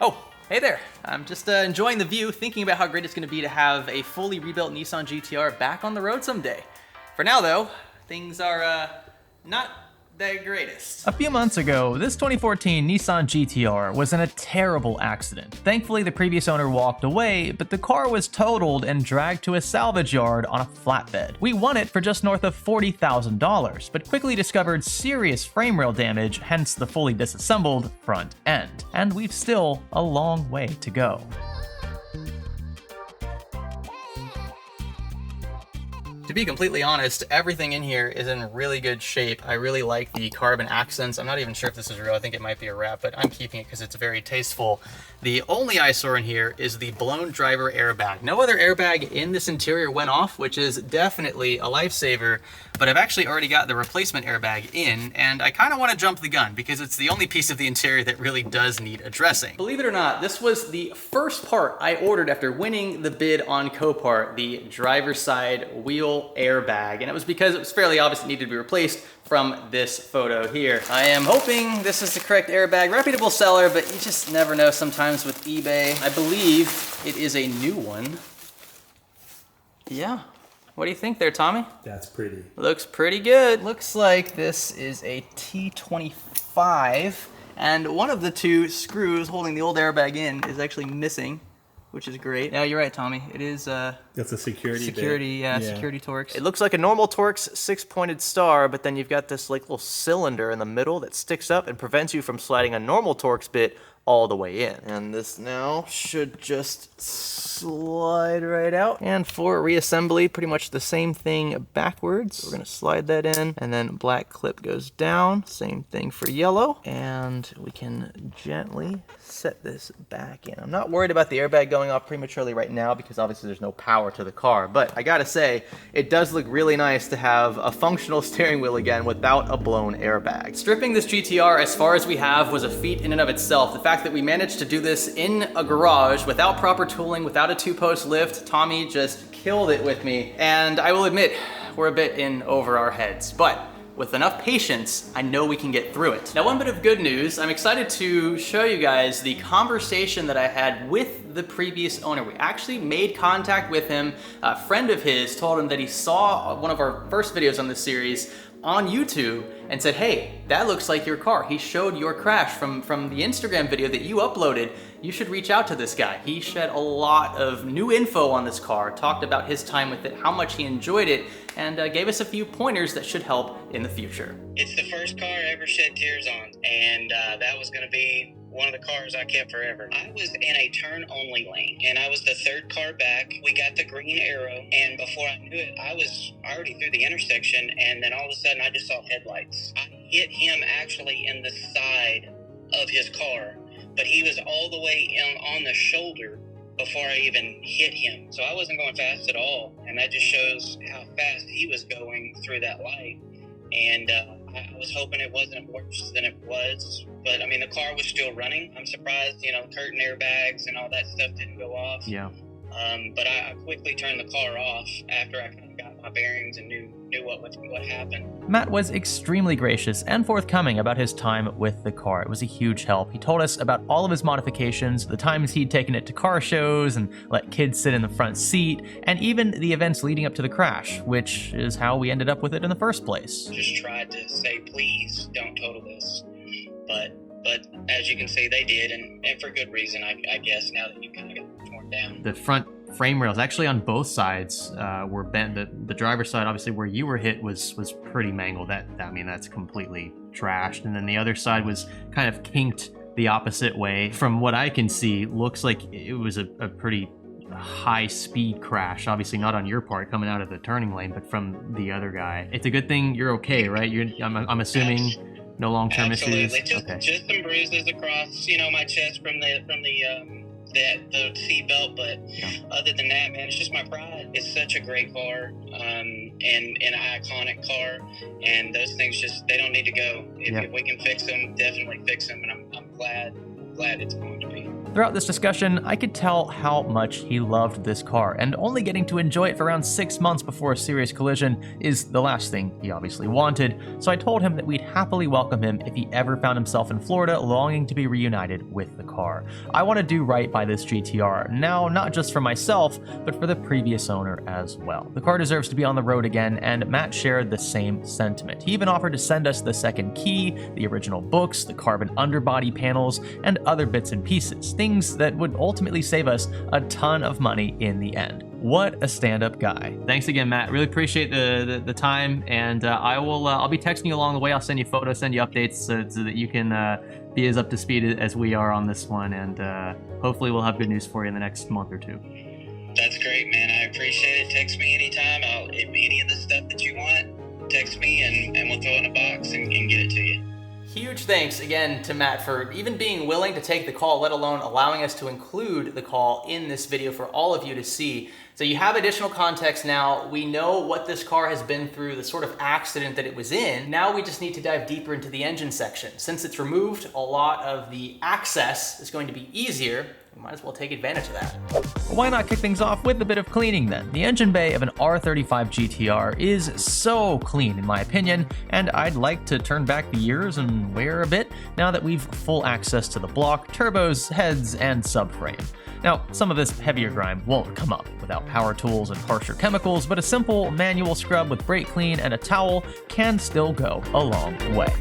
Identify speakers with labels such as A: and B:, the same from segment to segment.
A: Oh, hey there. I'm just enjoying the view, thinking about how great it's going to be to have a fully rebuilt Nissan GT-R back on the road someday. For now, though, things are not the greatest.
B: A few months ago, this 2014 Nissan GT-R was in a terrible accident. Thankfully, the previous owner walked away, but the car was totaled and dragged to a salvage yard on a flatbed. We won it for just north of $40,000, but quickly discovered serious frame rail damage, hence the fully disassembled front end. And we've still a long way to go.
A: To be completely honest, everything in here is in really good shape. I really like the carbon accents. I'm not even sure if this is real. I think it might be a wrap, but I'm keeping it because it's very tasteful. The only eyesore in here is the blown driver airbag. No other airbag in this interior went off, which is definitely a lifesaver, but I've actually already got the replacement airbag in, and I kind of want to jump the gun because it's the only piece of the interior that really does need addressing. Believe it or not, this was the first part I ordered after winning the bid on Copart, the driver's side wheel airbag, and it was because it was fairly obvious it needed to be replaced from this photo here. I am hoping this is the correct airbag. Reputable seller, but you just never know sometimes with eBay. I believe it is a new one. Yeah. What do you think there, Tommy?
C: That's pretty.
A: Looks pretty good. Looks like this is a T25, and one of the two screws holding the old airbag in is actually missing, which is great. Yeah, you're right, Tommy. It is
C: That's a security bit.
A: Security Torx. It looks like a normal Torx 6-pointed star, but then you've got this like little cylinder in the middle that sticks up and prevents you from sliding a normal Torx bit all the way in. And this now should just slide right out. And for reassembly, pretty much the same thing backwards. We're gonna slide that in, and then black clip goes down. Same thing for yellow. And we can gently set this back in. I'm not worried about the airbag going off prematurely right now because obviously there's no power to the car, but I gotta say, it does look really nice to have a functional steering wheel again without a blown airbag. Stripping this GT-R as far as we have was a feat in and of itself. The fact that we managed to do this in a garage without proper tooling, without a 2-post lift, Tommy just killed it with me. And I will admit, we're a bit in over our heads, but with enough patience, I know we can get through it. Now, one bit of good news, I'm excited to show you guys the conversation that I had with the previous owner. We actually made contact with him. A friend of his told him that he saw one of our first videos on this series on YouTube and said, hey, that looks like your car. He showed your crash from the Instagram video that you uploaded. You should reach out to this guy. He shed a lot of new info on this car, talked about his time with it, how much he enjoyed it, and gave us a few pointers that should help in the future.
D: It's the first car I ever shed tears on, and that was gonna be one of the cars I kept forever. I was in a turn-only lane, and I was the third car back. We got the green arrow, and before I knew it, I was already through the intersection, and then all of a sudden I just saw headlights. I hit him actually in the side of his car, but he was all the way on the shoulder before I even hit him. So I wasn't going fast at all, and that just shows how fast he was going through that light. And I was hoping it wasn't worse than it was, but I mean, the car was still running. I'm surprised, curtain airbags and all that stuff didn't go off.
B: Yeah.
D: But I quickly turned the car off after I kind of got my bearings and knew what happened.
B: Matt was extremely gracious and forthcoming about his time with the car. It was a huge help. He told us about all of his modifications, the times he'd taken it to car shows and let kids sit in the front seat, and even the events leading up to the crash, which is how we ended up with it in the first place.
D: Just tried to say, please don't total this. But as you can see, they did, and for good reason, I guess, now that you kind of got it torn down.
B: The front frame rails, actually on both sides, were bent. The driver's side, obviously where you were hit, was pretty mangled. That's completely trashed. And then the other side was kind of kinked the opposite way. From what I can see, looks like it was a pretty high-speed crash. Obviously not on your part coming out of the turning lane, but from the other guy. It's a good thing you're okay, right? I'm assuming no long-term issues.
D: Absolutely, just some bruises across, my chest from the seat belt, but other than that, man, it's just my pride. It's such a great car, and an iconic car, and those things they don't need to go. If we can fix them, definitely fix them, and I'm glad it's going to be.
B: Throughout this discussion, I could tell how much he loved this car, and only getting to enjoy it for around 6 months before a serious collision is the last thing he obviously wanted, so I told him that we'd happily welcome him if he ever found himself in Florida longing to be reunited with the car. I want to do right by this GT-R, now not just for myself, but for the previous owner as well. The car deserves to be on the road again, and Matt shared the same sentiment. He even offered to send us the second key, the original books, the carbon underbody panels, and other bits and pieces, things that would ultimately save us a ton of money in the end. What a stand-up guy. Thanks again, Matt. Really appreciate the time, and I'll be texting you along the way. I'll send you photos, send you updates so that you can be as up to speed as we are on this one, and hopefully we'll have good news for you in the next month or two.
D: That's great, man. I appreciate it. Text me anytime. If any of the stuff that you want, text me and we'll throw it in a box and get it to you.
A: Huge thanks again to Matt for even being willing to take the call, let alone allowing us to include the call in this video for all of you to see. So you have additional context now. We know what this car has been through, the sort of accident that it was in. Now we just need to dive deeper into the engine section. Since it's removed, a lot of the access is going to be easier. We might as well take advantage of that.
B: Well, why not kick things off with a bit of cleaning then? The engine bay of an R35 GT-R is so clean in my opinion, and I'd like to turn back the years and wear a bit now that we've full access to the block, turbos, heads, and subframe. Now, some of this heavier grime won't come up without power tools and harsher chemicals, but a simple manual scrub with brake clean and a towel can still go a long way.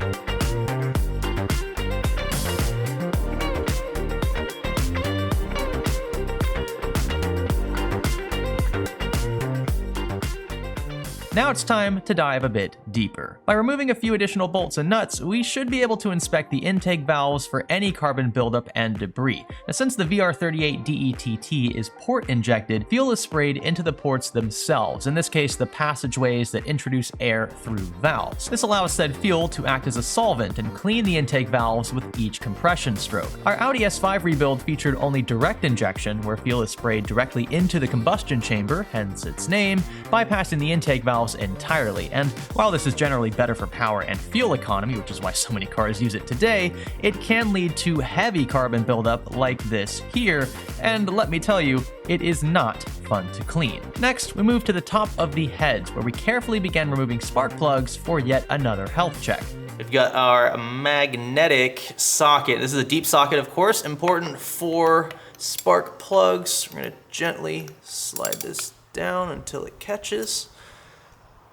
B: Now it's time to dive a bit deeper. By removing a few additional bolts and nuts, we should be able to inspect the intake valves for any carbon buildup and debris. Now, since the VR38 DETT is port injected, fuel is sprayed into the ports themselves, in this case the passageways that introduce air through valves. This allows said fuel to act as a solvent and clean the intake valves with each compression stroke. Our Audi S5 rebuild featured only direct injection, where fuel is sprayed directly into the combustion chamber, hence its name, bypassing the intake valves entirely. And while this is generally better for power and fuel economy, which is why so many cars use it today, it can lead to heavy carbon buildup like this here, and let me tell you, it is not fun to clean. Next, we move to the top of the heads, where we carefully begin removing spark plugs for yet another health check.
A: We've got our magnetic socket. This is a deep socket, of course, important for spark plugs. We're gonna gently slide this down until it catches.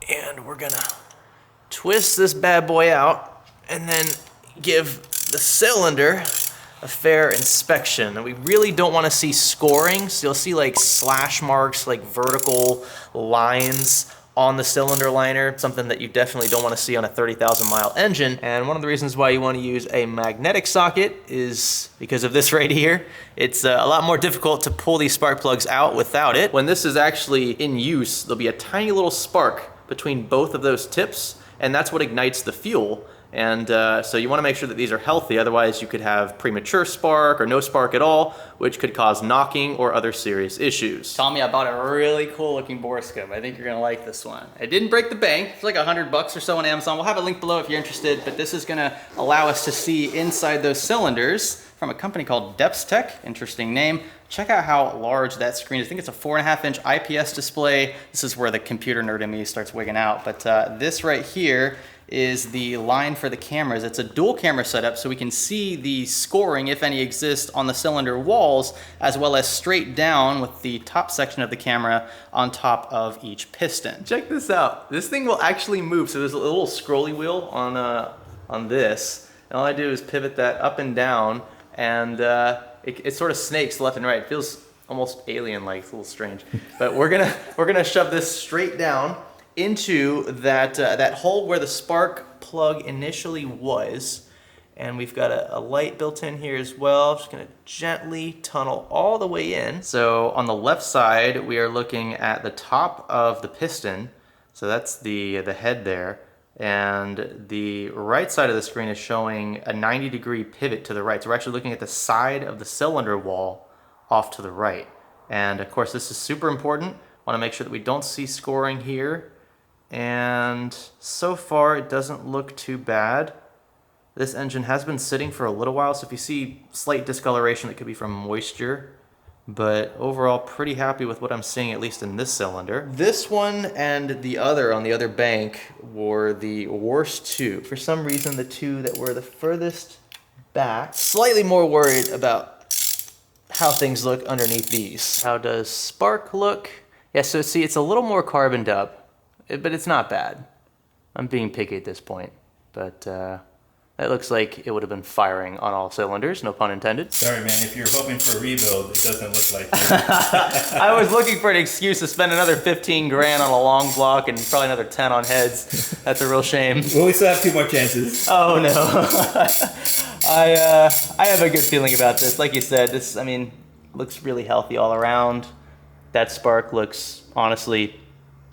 A: And we're gonna twist this bad boy out and then give the cylinder a fair inspection. And we really don't want to see scoring, so you'll see like slash marks, like vertical lines on the cylinder liner, something that you definitely don't want to see on a 30,000 mile engine. And one of the reasons why you want to use a magnetic socket is because of this right here. It's a lot more difficult to pull these spark plugs out without it. When this is actually in use, there'll be a tiny little spark between both of those tips, and that's what ignites the fuel. And so you want to make sure that these are healthy, otherwise you could have premature spark or no spark at all, which could cause knocking or other serious issues. Tommy, I bought a really cool looking borescope. I think you're gonna like this one. It didn't break the bank. It's like $100 or so on Amazon. We'll have a link below if you're interested, but this is gonna allow us to see inside those cylinders from a company called Depstech, interesting name. Check out how large that screen is. I think it's a 4.5-inch IPS display. This is where the computer nerd in me starts wigging out, but this right here is the line for the cameras. It's a dual camera setup, so we can see the scoring, if any exists, on the cylinder walls, as well as straight down with the top section of the camera on top of each piston. Check this out. This thing will actually move. So there's a little scrolly wheel on this, and all I do is pivot that up and down, and it sort of snakes left and right. It feels almost alien-like. It's a little strange, but we're gonna shove this straight down into that hole where the spark plug initially was, and we've got a light built in here as well. Just gonna gently tunnel all the way in. So on the left side, we are looking at the top of the piston, so that's the head there, and the right side of the screen is showing a 90-degree pivot to the right. So we're actually looking at the side of the cylinder wall off to the right. And of course, this is super important. Want to make sure that we don't see scoring here. And so far, it doesn't look too bad. This engine has been sitting for a little while, so if you see slight discoloration, it could be from moisture. But overall, pretty happy with what I'm seeing, at least in this cylinder. This one and the other on the other bank were the worst two. For some reason, the two that were the furthest back, slightly more worried about how things look underneath these. How does spark look? Yeah, so see, it's a little more carboned up, but it's not bad. I'm being picky at this point, but that looks like it would have been firing on all cylinders, no pun intended.
C: Sorry, man, if you're hoping for a rebuild, it doesn't look like that.
A: I was looking for an excuse to spend another 15 grand on a long block and probably another 10 on heads. That's a real shame.
C: Well, we still have 2 more chances.
A: Oh no. I have a good feeling about this. Like you said, this, I mean, looks really healthy all around. That spark looks honestly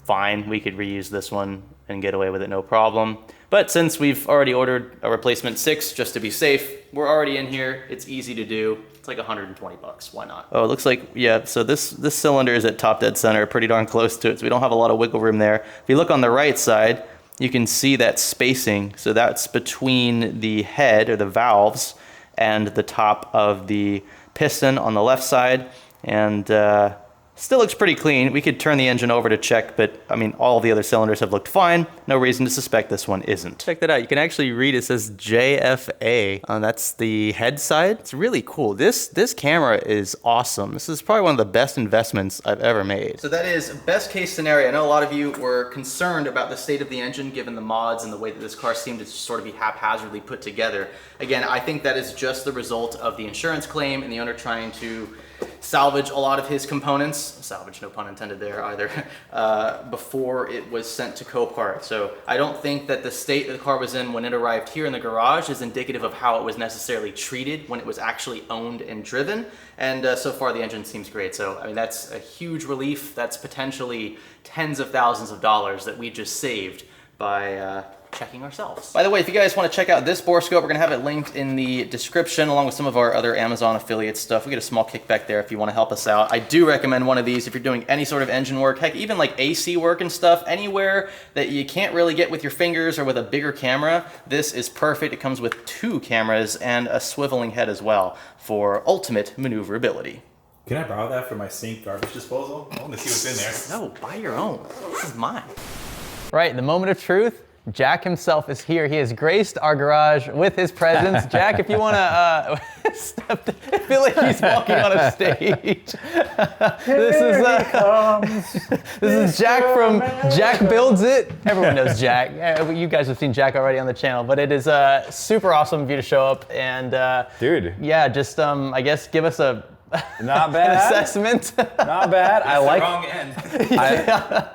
A: fine. We could reuse this one and get away with it no problem. But since we've already ordered a replacement 6 just to be safe, we're already in here. It's easy to do. It's like 120 bucks. Why not? Oh, it looks like, yeah, so this cylinder is at top dead center, pretty darn close to it, so we don't have a lot of wiggle room there. If you look on the right side, you can see that spacing. So that's between the head or the valves and the top of the piston on the left side. And still looks pretty clean. We could turn the engine over to check, but I mean, all the other cylinders have looked fine. No reason to suspect this one isn't. Check that out. You can actually read it says JFA. That's the head side. It's really cool. This camera is awesome. This is probably one of the best investments I've ever made. So that is best case scenario. I know a lot of you were concerned about the state of the engine given the mods and the way that this car seemed to sort of be haphazardly put together. Again, I think that is just the result of the insurance claim and the owner trying to salvage a lot of his components, salvage no pun intended there either, before it was sent to Copart. So I don't think that the state that the car was in when it arrived here in the garage is indicative of how it was necessarily treated when it was actually owned and driven. And so far the engine seems great. So I mean, that's a huge relief. That's potentially tens of thousands of dollars that we just saved by checking ourselves. By the way, if you guys want to check out this borescope, we're gonna have it linked in the description along with some of our other Amazon affiliate stuff. We get a small kickback there if you want to help us out. I do recommend one of these if you're doing any sort of engine work, heck, even like AC work and stuff, anywhere that you can't really get with your fingers or with a bigger camera. This is perfect. It comes with 2 cameras and a swiveling head as well for ultimate maneuverability.
C: Can I borrow that for my sink garbage disposal? I want to see what's in there.
A: No, buy your own. This is mine. Right, the moment of truth. Jack himself is here. He has graced our garage with his presence. Jack, if you want to step, I feel like he's walking on a stage. This is Jack from Jack Builds It. Everyone knows Jack. You guys have seen Jack already on the channel, but it is super awesome of you to show up and
E: dude.
A: Yeah, just I guess give us a
E: not bad
A: an assessment.
E: Not bad.
C: That's the wrong end.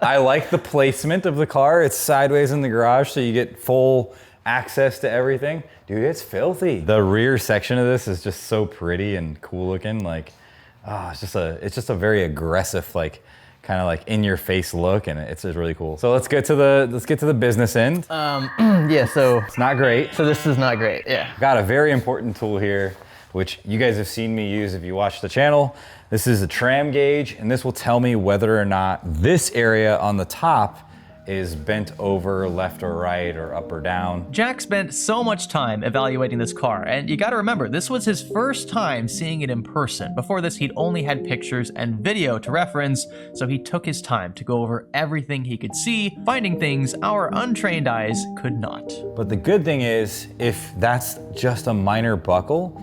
E: I like the placement of the car. It's sideways in the garage, so you get full access to everything. Dude, it's filthy. The rear section of this is just so pretty and cool looking. Like, it's just a very aggressive, like, kind of like in your face look, and it's just really cool. So let's get to the business end.
A: Yeah. So
E: it's not great.
A: So this is not great. Yeah.
E: Got a very important tool here, which you guys have seen me use if you watch the channel. This is a tram gauge, and this will tell me whether or not this area on the top is bent over left or right or up or down.
B: Jack spent so much time evaluating this car, and you gotta remember, this was his first time seeing it in person. Before this, he'd only had pictures and video to reference, so he took his time to go over everything he could see, finding things our untrained eyes could not.
E: But the good thing is, if that's just a minor buckle,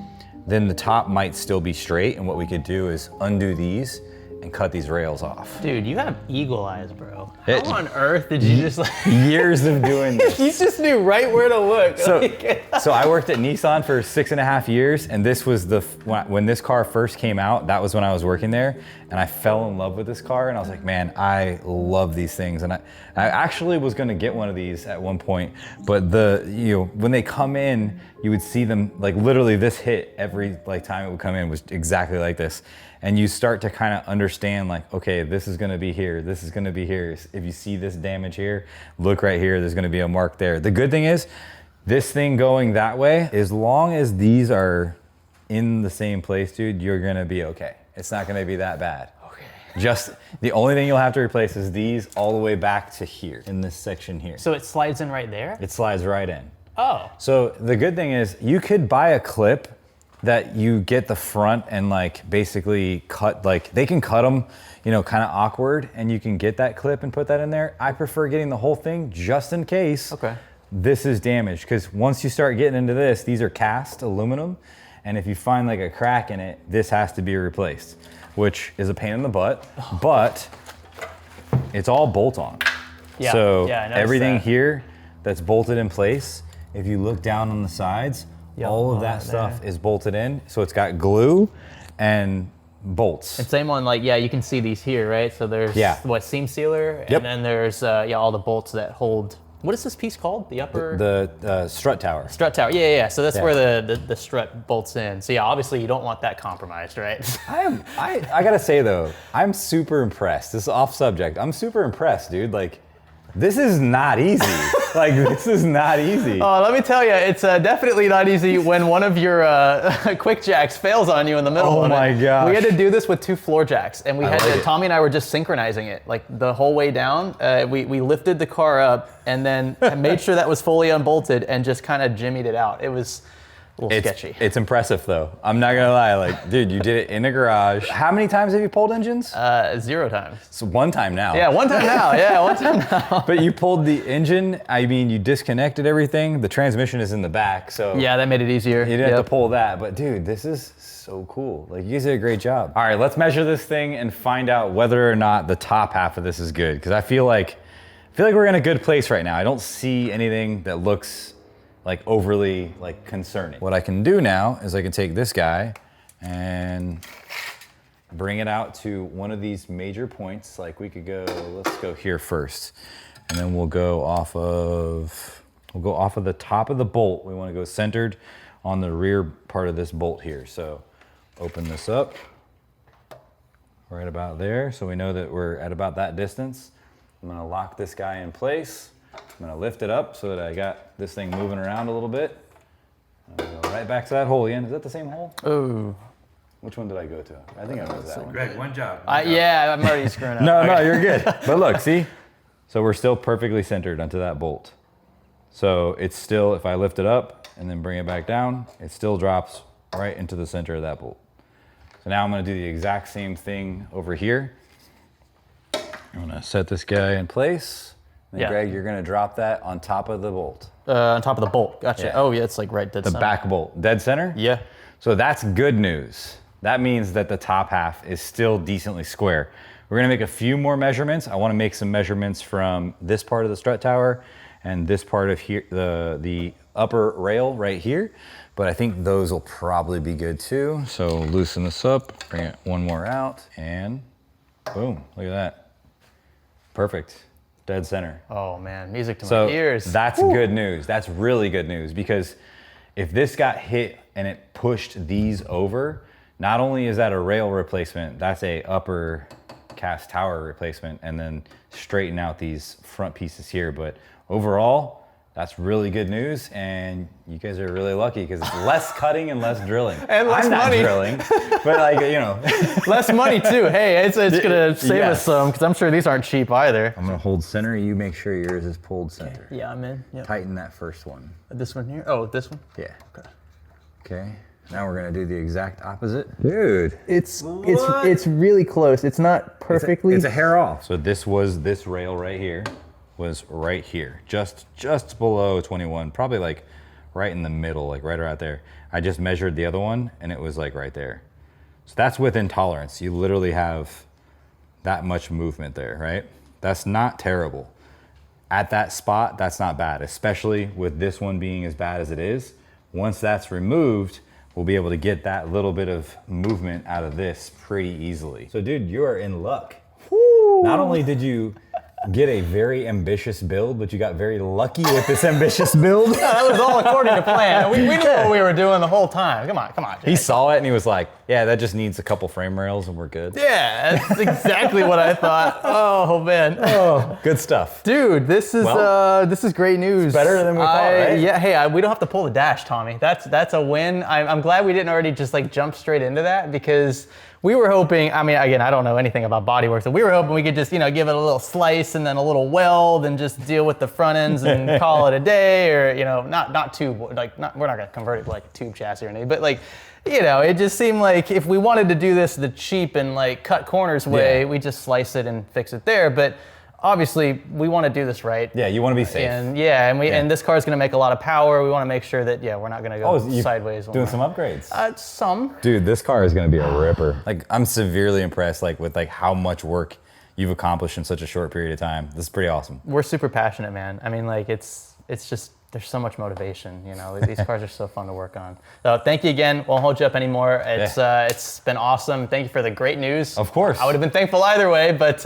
E: then the top might still be straight, and what we could do is undo these and cut these rails off.
A: Dude, you have eagle eyes, bro. How on earth did you just like...
E: Years of doing this.
A: You just knew right where to look.
E: So I worked at Nissan for 6.5 years, and this was when this car first came out, that was when I was working there, and I fell in love with this car, and I was like, man, I love these things. And I actually was gonna get one of these at one point, but when they come in, you would see them, like literally this hit every time it would come in was exactly like this. And you start to kind of understand, like, okay, this is gonna be here, this is gonna be here. If you see this damage here, look right here, there's gonna be a mark there. The good thing is, this thing going that way, as long as these are in the same place, dude, you're gonna be okay. It's not gonna be that bad. Okay. Just, the only thing you'll have to replace is these all the way back to here, in this section here.
A: So it slides in right there?
E: It slides right in.
B: Oh.
E: So the good thing is you could buy a clip that you get the front and like basically cut, like they can cut them, you know, kind of awkward, and you can get that clip and put that in there. I prefer getting the whole thing just in case this is damaged, because once you start getting into this, these are cast aluminum, and if you find like a crack in it, this has to be replaced, which is a pain in the butt, but it's all bolt on.
B: Yeah.
E: So
B: yeah, I noticed
E: everything
B: that.
E: here that's bolted in place, if you look down on the sides, all of that stuff is bolted in. So it's got glue and bolts.
B: And same on, like, yeah, you can see these here, right? So there's what, seam sealer, and then there's all the bolts that hold. What is this piece called? The upper
E: The strut tower.
B: strut tower. Yeah. So that's where the strut bolts in. So yeah, obviously you don't want that compromised, right?
E: I gotta say though, I'm super impressed. This is off subject. I'm super impressed, dude. Like, this is not easy. Like, this is not easy.
B: Oh, let me tell you, it's definitely not easy when one of your quick jacks fails on you in the middle.
E: Oh my gosh.
B: We had to do this with 2 floor jacks, and we had to. Tommy and I were just synchronizing it, like the whole way down. We lifted the car up and then made sure that was fully unbolted and just kind of jimmied it out. It was a little sketchy.
E: It's impressive though. I'm not gonna lie. Like, dude, you did it in a garage. How many times have you pulled engines?
B: 0 times.
E: It's one time now.
B: Yeah, one time now. Yeah, one time now.
E: But you pulled the engine. I mean, you disconnected everything. The transmission is in the back, so
B: Yeah, that made it easier.
E: you didn't have to pull that. But dude, this is so cool. Like, you guys did a great job. All right, let's measure this thing and find out whether or not the top half of this is good. Because I feel like we're in a good place right now. I don't see anything that looks like overly like concerning. What I can do now is I can take this guy and bring it out to one of these major points. Like, we could go, let's go here first. And then we'll go off of the top of the bolt. We want to go centered on the rear part of this bolt here. So open this up right about there. So we know that we're at about that distance. I'm gonna lock this guy in place. I'm gonna lift it up so that I got this thing moving around a little bit. I'll go right back to that hole again. Is that the same hole?
B: Oh.
E: Which one did I go to? I think I went to that one.
C: Greg, one job.
B: Yeah, I'm already screwing up.
E: No, you're good. But look, see? So we're still perfectly centered onto that bolt. So it's still, if I lift it up and then bring it back down, it still drops right into the center of that bolt. So now I'm gonna do the exact same thing over here. I'm gonna set this guy in place. And Greg, you're gonna drop that on top of the bolt.
B: On top of the bolt. Gotcha.
E: Yeah.
B: Oh, yeah, it's like right dead
E: The
B: center.
E: back bolt, dead center?
B: Yeah.
E: So that's good news. That means that the top half is still decently square. We're gonna make a few more measurements. I wanna make some measurements from this part of the strut tower and this part of here, the upper rail right here. But I think those will probably be good too. So loosen this up, bring it one more out, and boom, look at that. Perfect, dead center.
B: Oh man, music to
E: So
B: my ears.
E: that's good news. That's really good news, because if this got hit and it pushed these over, not only is that a rail replacement, that's a upper cast tower replacement, and then straighten out these front pieces here. But overall, that's really good news, and you guys are really lucky because it's less cutting and less drilling.
B: And less
E: I'm not
B: money.
E: drilling, but like, you know.
B: Less money too. Hey, it's gonna save us some, because I'm sure these aren't cheap either.
E: I'm gonna hold center. You make sure yours is pulled center.
B: Yeah, I'm in. Yep.
E: Tighten that first one.
B: This one here? Oh, this one?
E: Yeah.
B: Okay.
E: Okay. Now we're gonna do the exact opposite. Dude.
B: It's really close. It's not perfectly.
E: It's a hair off. So this rail right here was right here, just below 21, probably like right in the middle, like right around there. I just measured the other one and it was like right there. So that's within tolerance. You literally have that much movement there, right? That's not terrible. At that spot, that's not bad, especially with this one being as bad as it is. Once that's removed, we'll be able to get that little bit of movement out of this pretty easily. So dude, you are in luck. Woo. Not only did you get a very ambitious build, but you got very lucky with this ambitious build.
B: No, that was all according to plan. We knew what we were doing the whole time. Come on.
E: He saw it and he was like, Yeah, that just needs a couple frame rails and we're good.
A: Yeah, that's exactly what I thought. Oh man.
E: Oh, good stuff.
A: Dude, this is great news.
E: better than we thought, right?
A: Yeah, hey, we don't have to pull the dash, Tommy. That's a win. I'm glad we didn't already just like jump straight into that, because we were hoping, I mean, again, I don't know anything about bodywork, so we were hoping we could just, give it a little slice and then a little weld and just deal with the front ends and call it a day, or, not tube, like, we're not gonna convert it to like a tube chassis or anything, but like, it just seemed like if we wanted to do this the cheap and like cut corners way, we just slice it and fix it there. But obviously we want to do this right.
E: Yeah, you want to be safe.
A: And and this car is going to make a lot of power. We want to make sure that we're not going to go sideways.
E: Doing some upgrades.
A: Some.
E: Dude, this car is going to be a ripper. Like, I'm severely impressed with how much work you've accomplished in such a short period of time. This is pretty awesome.
A: We're super passionate, man. I mean, like it's just, there's so much motivation, These cars are so fun to work on. So thank you again. Won't hold you up anymore. It's been awesome. Thank you for the great news.
E: Of course.
A: I would have been thankful either way, but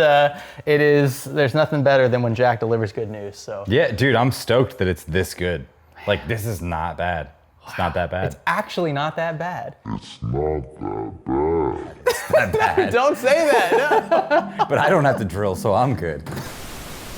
A: there's nothing better than when Jack delivers good news. So
E: yeah, dude, I'm stoked that it's this good. Like, this is not bad. It's not that bad.
A: It's actually not that bad.
E: It's not that bad.
A: Don't say that. No.
E: But I don't have to drill, so I'm good.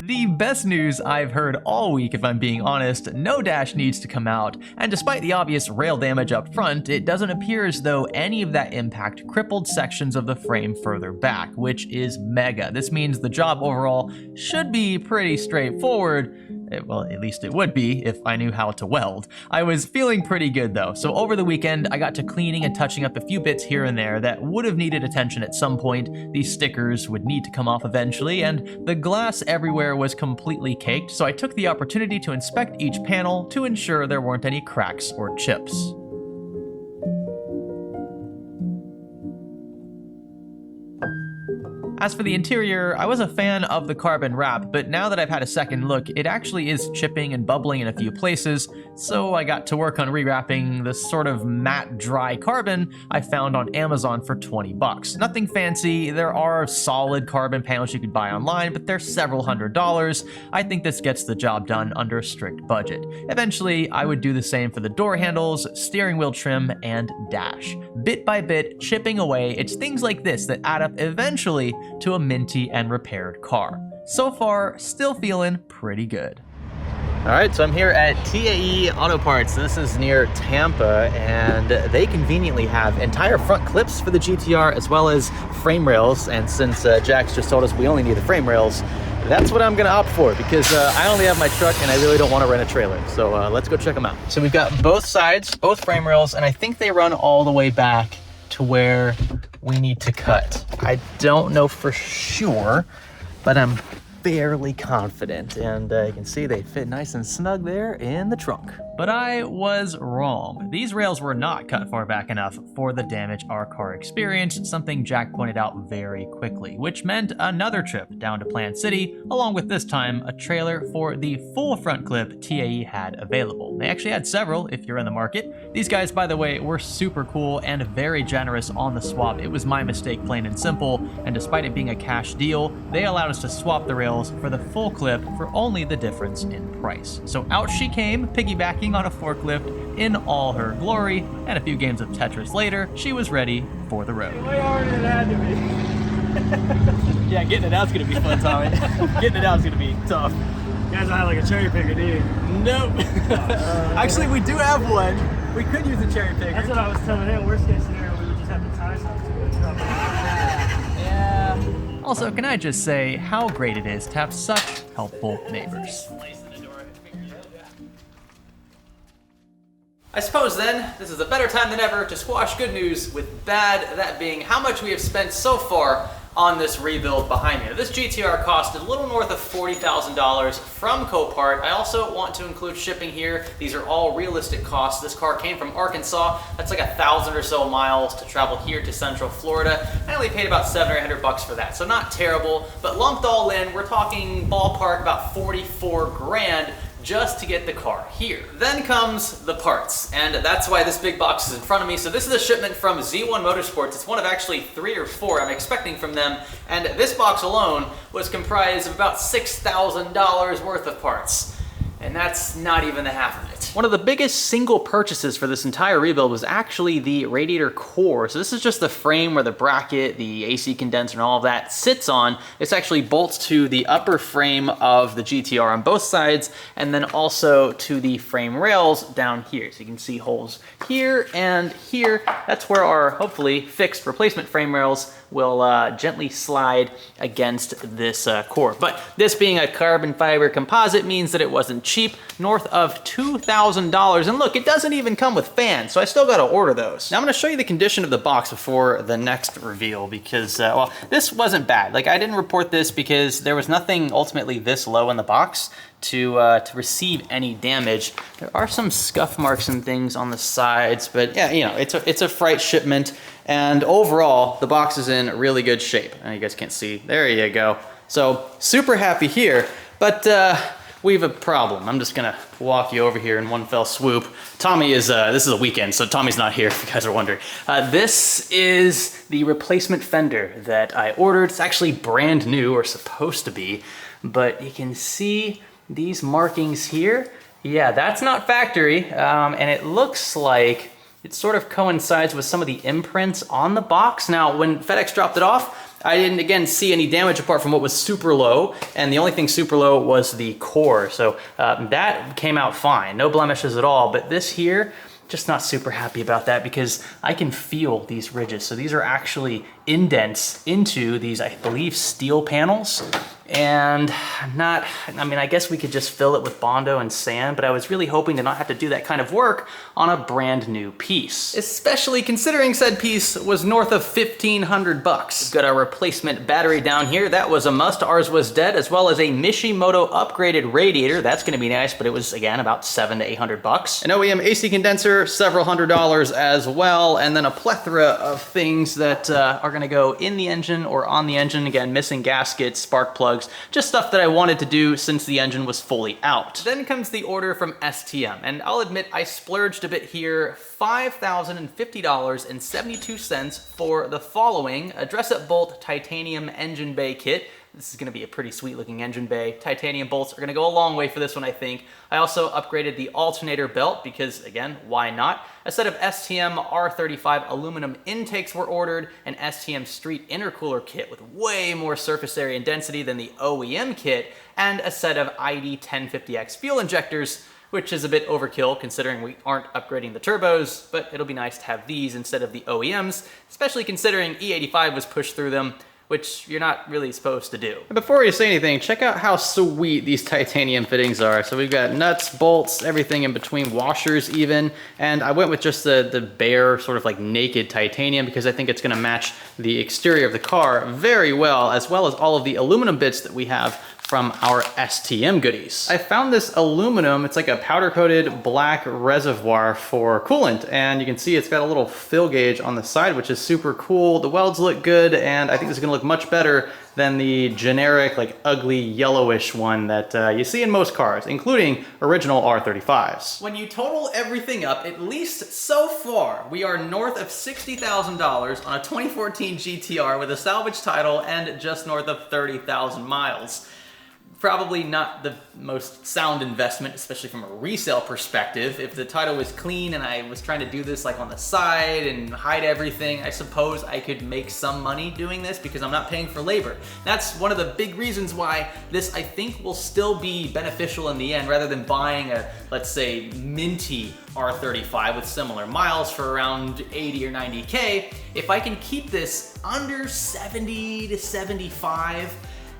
B: The best news I've heard all week, if I'm being honest, no dash needs to come out, and despite the obvious rail damage up front, it doesn't appear as though any of that impact crippled sections of the frame further back, which is mega. This means the job overall should be pretty straightforward. Well, at least it would be if I knew how to weld. I was feeling pretty good though, so over the weekend I got to cleaning and touching up a few bits here and there that would have needed attention at some point. These stickers would need to come off eventually, and the glass everywhere was completely caked, so I took the opportunity to inspect each panel to ensure there weren't any cracks or chips. As for the interior, I was a fan of the carbon wrap, but now that I've had a second look, it actually is chipping and bubbling in a few places, so I got to work on rewrapping the sort of matte dry carbon I found on Amazon for 20 bucks. Nothing fancy, there are solid carbon panels you could buy online, but they're several $100s. I think this gets the job done under a strict budget. Eventually, I would do the same for the door handles, steering wheel trim, and dash. Bit by bit, chipping away, it's things like this that add up eventually to a minty and repaired car. So far, still feeling pretty good.
A: All right, so I'm here at TAE Auto Parts. This is near Tampa, and they conveniently have entire front clips for the GT-R as well as frame rails. And since Jack's just told us we only need the frame rails, that's what I'm gonna opt for, because I only have my truck and I really don't want to rent a trailer. So let's go check them out. So we've got both sides, both frame rails, and I think they run all the way back to where we need to cut. I don't know for sure, but I'm fairly confident, and you can see they fit nice and snug there in the trunk.
B: But I was wrong. These rails were not cut far back enough for the damage our car experienced, something Jack pointed out very quickly, which meant another trip down to Plant City, along with this time a trailer for the full front clip TAE had available. They actually had several if you're in the market. These guys, by the way, were super cool and very generous on the swap. It was my mistake, plain and simple, and despite it being a cash deal, they allowed us to swap the rails for the full clip for only the difference in price. So out she came, piggybacking on a forklift in all her glory, and a few games of Tetris later, she was ready for the road.
F: Way harder than it had to be.
A: Yeah, getting it out's gonna be fun, Tommy. Getting it out's gonna be tough.
F: You guys don't have like a cherry picker, do you?
A: Nope. Actually, we do have one. We could use a cherry picker.
F: That's what I was telling him. Worst case scenario, we would just have to tie something to it.
A: Yeah.
B: Also, can I just say how great it is to have such helpful neighbors.
A: I suppose then, this is a better time than ever to squash good news with bad, that being how much we have spent so far on this rebuild behind me. Now, this GT-R costed a little north of $40,000 from Copart. I also want to include shipping here. These are all realistic costs. This car came from Arkansas. That's like 1,000 or so miles to travel here to Central Florida. I only paid about $700 or $800 for that, so not terrible, but lumped all in, we're talking ballpark about 44 grand just to get the car here. Then comes the parts, and that's why this big box is in front of me. So this is a shipment from Z1 Motorsports. It's one of actually 3 or 4 I'm expecting from them, and this box alone was comprised of about $6,000 worth of parts. And that's not even the half of it.
G: it. One of the biggest single purchases for this entire rebuild was actually the radiator core. So this is just the frame where the bracket, the AC condenser and all of that sits on. This actually bolts to the upper frame of the GT-R on both sides, and then also to the frame rails down here. So you can see holes here and here. That's where our hopefully fixed replacement frame rails will gently slide against this core. But this being a carbon fiber composite means that it wasn't cheap, north of $2,000. And look, it doesn't even come with fans, so I still gotta order those. Now I'm gonna show you the condition of the box before the next reveal because, well, this wasn't bad. Like, I didn't report this because there was nothing ultimately this low in the box to receive any damage. There are some scuff marks and things on the sides, but yeah, you know, it's a freight shipment, and overall, the box is in really good shape. And you guys can't see, there you go. So, super happy here, but we have a problem. I'm just gonna walk you over here in one fell swoop. Tommy is, this is a weekend, so Tommy's not here if you guys are wondering. This is the replacement fender that I ordered. It's actually brand new, or supposed to be, but you can see these markings here. Yeah, that's not factory, and it looks like it sort of coincides with some of the imprints on the box. Now, when FedEx dropped it off, I didn't, again, see any damage apart from what was super low, and the only thing super low was the core, so that came out fine, no blemishes at all, but this here, just not super happy about that because I can feel these ridges. So these are actually indents into these, I believe, steel panels. And I mean, I guess we could just fill it with Bondo and sand, but I was really hoping to not have to do that kind of work on a brand new piece. Especially considering said piece was north of 1,500 bucks. Got our replacement battery down here. That was a must. Ours was dead, as well as a Mishimoto upgraded radiator. That's gonna be nice, but it was, again, about 700 to 800 bucks. An OEM AC condenser, several $100s as well, and then a plethora of things that are gonna go in the engine or on the engine. Again, missing gaskets, spark plugs, just stuff that I wanted to do since the engine was fully out. Then comes the order from STM, and I'll admit I splurged a bit here, $5,050.72 for the following: a dress-up bolt titanium engine bay kit. This is gonna be a pretty sweet looking engine bay. Titanium bolts are gonna go a long way for this one, I think. I also upgraded the alternator belt because, again, why not? A set of STM R35 aluminum intakes were ordered, an STM street intercooler kit with way more surface area and density than the OEM kit, and a set of ID 1050X fuel injectors, which is a bit overkill considering we aren't upgrading the turbos, but it'll be nice to have these instead of the OEMs, especially considering E85 was pushed through them, which you're not really supposed to do. And before you say anything, check out how sweet these titanium fittings are. So we've got nuts, bolts, everything in between, washers even, and I went with just the bare sort of like naked titanium because I think it's gonna match the exterior of the car very well, as well as all of the aluminum bits that we have from our STM goodies. I found this aluminum, it's like a powder coated black reservoir for coolant, and you can see it's got a little fill gauge on the side, which is super cool. The welds look good, and I think this is gonna look much better than the generic, like ugly yellowish one that you see in most cars, including original R35s. When you total everything up, at least so far, we are north of $60,000 on a 2014 GT-R with a salvage title and just north of 30,000 miles. Probably not the most sound investment, especially from a resale perspective. If the title was clean and I was trying to do this like on the side and hide everything, I suppose I could make some money doing this because I'm not paying for labor. That's one of the big reasons why this, I think, will still be beneficial in the end, rather than buying a, let's say, minty R35 with similar miles for around 80 or 90K. If I can keep this under 70 to 75,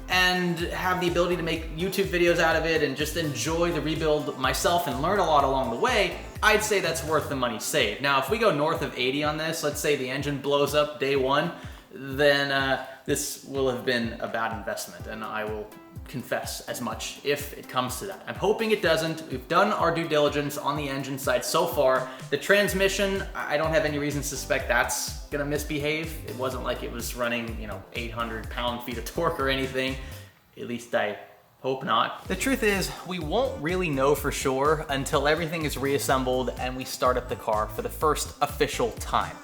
G: and have the ability to make YouTube videos out of it and just enjoy the rebuild myself and learn a lot along the way, I'd say that's worth the money saved. Now, if we go north of 80 on this, let's say the engine blows up day one, then this will have been a bad investment, and I will confess as much if it comes to that. I'm hoping it doesn't. We've done our due diligence on the engine side so far. The transmission, I don't have any reason to suspect that's gonna misbehave. It wasn't like it was running, 800 pound-feet of torque or anything. At least I hope not. The truth is, we won't really know for sure until everything is reassembled and we start up the car for the first official time.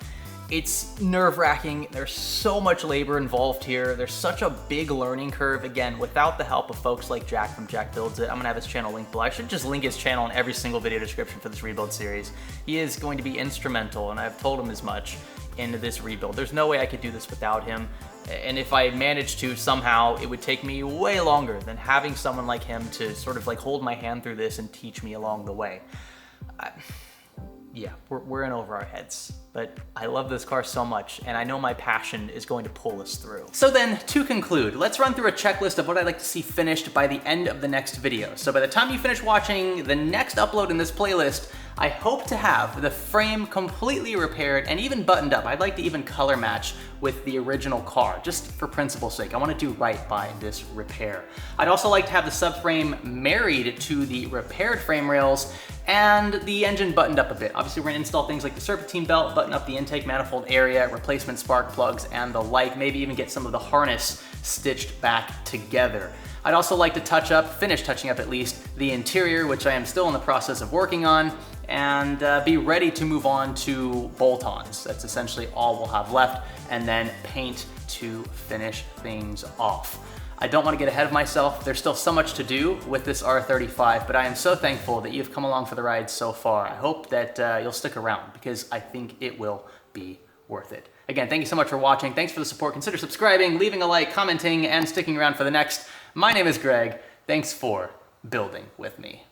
G: It's nerve-wracking. There's so much labor involved here. There's such a big learning curve. Again, without the help of folks like Jack from Jack Builds It, I'm gonna have his channel linked below. I should just link his channel in every single video description for this rebuild series. He is going to be instrumental, and I've told him as much, into this rebuild. There's no way I could do this without him. And if I managed to somehow, it would take me way longer than having someone like him to sort of like hold my hand through this and teach me along the way. Yeah, we're in over our heads, but I love this car so much, and I know my passion is going to pull us through. So then, to conclude, let's run through a checklist of what I'd like to see finished by the end of the next video. So by the time you finish watching the next upload in this playlist, I hope to have the frame completely repaired and even buttoned up. I'd like to even color match with the original car, just for principle's sake. I want to do right by this repair. I'd also like to have the subframe married to the repaired frame rails and the engine buttoned up a bit. Obviously, we're gonna install things like the serpentine belt, button up the intake manifold area, replacement spark plugs, and the like, maybe even get some of the harness stitched back together. I'd also like to finish touching up at least, the interior, which I am still in the process of working on, and be ready to move on to bolt-ons. That's essentially all we'll have left, and then paint to finish things off. I don't want to get ahead of myself. There's still so much to do with this R35, but I am so thankful that you've come along for the ride so far. I hope that you'll stick around, because I think it will be worth it. Again, thank you so much for watching. Thanks for the support. Consider subscribing, leaving a like, commenting, and sticking around for the next. My name is Greg. Thanks for building with me.